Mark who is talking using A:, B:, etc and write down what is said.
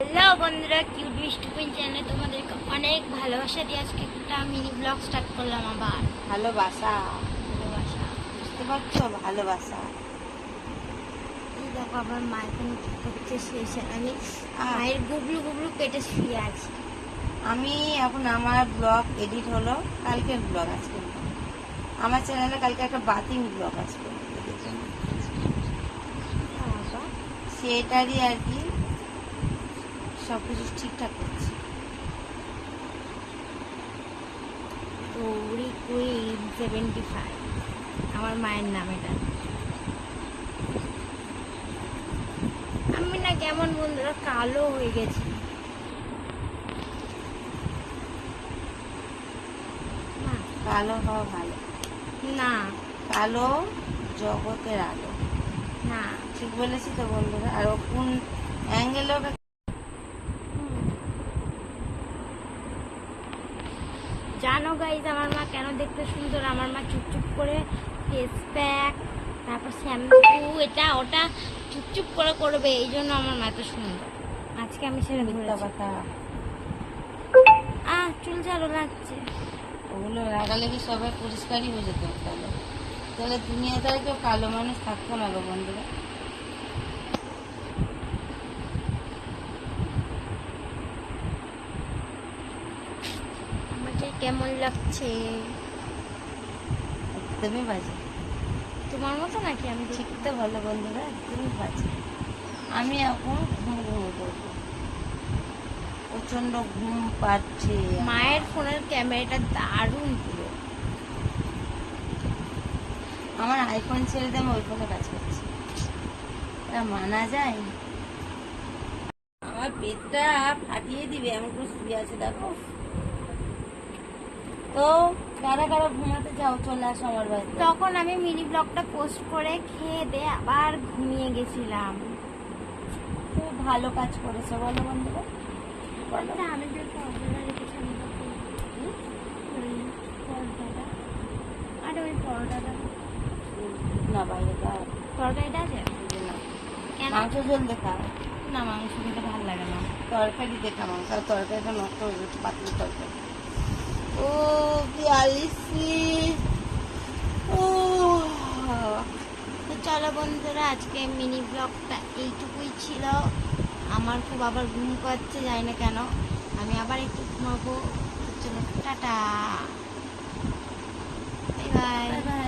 A: Hello বন্ধুরা, cute মিষ্টি queen চ্যানেলে তোমাদেরকে অনেক ভালোবাসা দিয়ে আজকে একটা মিনি ব্লগ স্টার্ট করলাম। আবার
B: ভালোবাসা,
A: ভালোবাসা,
B: বুঝতে পারছো? ভালোবাসা।
A: এই দেখো আবার মা এখানে কি করছে শেষে আমি মায়ের গুবলু গুবলু পেটে শুয়ে আছি।
B: আমি এখন আমার ব্লগ এডিট হলো, কালকের ব্লগ আজকে আমার চ্যানেলে কালকে একটা বাতিং ব্লগ আসবে,
A: বাবা
B: সেটারই আর কি সব কিছু ঠিকঠাক করছি।
A: গৌরী কুইন 75 আমার মায়ের নাম। এটা আমি না কেমন বন্ধুরা কালো হয়ে গেছি। না
B: কালো হওয়া ভালো,
A: না
B: কালো জগতের আলো।
A: না
B: ঠিক বলেছি তো বন্ধুরা? আর ও কোন অ্যাঙ্গেলে
A: জানো গাইজ আমার মা কেন দেখতে সুন্দর? আমার মা চুপচুপ করে ফেস প্যাক, তারপর শ্যাম্পু, এটা ওটা চুপচুপ করে করবে, এই জন্য আমার মা এত সুন্দর। আজকে আমি সেটা
B: মিথ্যা কথা?
A: চুল ঝালো লাগছে।
B: ওগুলো লাগালে কি সবাই পরিষ্কারই হয়ে যেত? তাহলে তাহলে দুনিয়াতে আর কেউ কালো মানুষ থাকতো না গো বন্ধুরা।
A: আমাকে কেমন লাগছে?
B: একদমই বাজে।
A: তোমার মতো নাকি? আমি
B: ঠিক তো ভালো বন্ধুরা, একদমই বাজে। আমি এখন ঘুম করবো, প্রচন্ড ঘুম পাচ্ছে।
A: মায়ের ফোনের ক্যামেরাটা দারুণ পুরো।
B: আমার আইফোন ছেড়ে দিয়ে আমি ওই ফোনে কাজ করছি, এটা মানা যায়? আমার পেটটা ফাটিয়ে দিবে এমন করে শুয়ে আছে, দেখো তো। কারা কারা ঘুমাতে যাও, চলে আসো আমার বাড়িতে।
A: তখন আমি মিনি ব্লগটা পোস্ট করে খেয়ে দিয়ে আবার ঘুমিয়ে গেছিলাম।
B: খুব ভালো কাজ করেছো বলো বন্ধুরা, বলো।
A: আচ্ছা, আমি যে পর্দাটা রেখেছি আমি তখন ওই পর্দাটা, আরে ওই পর্দাটা,
B: না বাইরেটা
A: পর্দা এটা আছে
B: না।
A: কেন?
B: মাংস ঝোল দেখা,
A: না, মাংস খেতে ভালো লাগে না।
B: তরকারি দেখা, মাংস আর তরকারিটা নষ্ট হয়ে গেছে, পাতলি তরকারি। ও 42 মিনিট। ও
A: তো চলো বন্ধুরা, আজকে মিনি ব্লগটা এইটুকুই ছিল। আমার খুব আবার ঘুম পাচ্ছে, জানি না কেন। আমি আবার একটু ঘুমাবো। তো চলো টাটা, বাই বাই।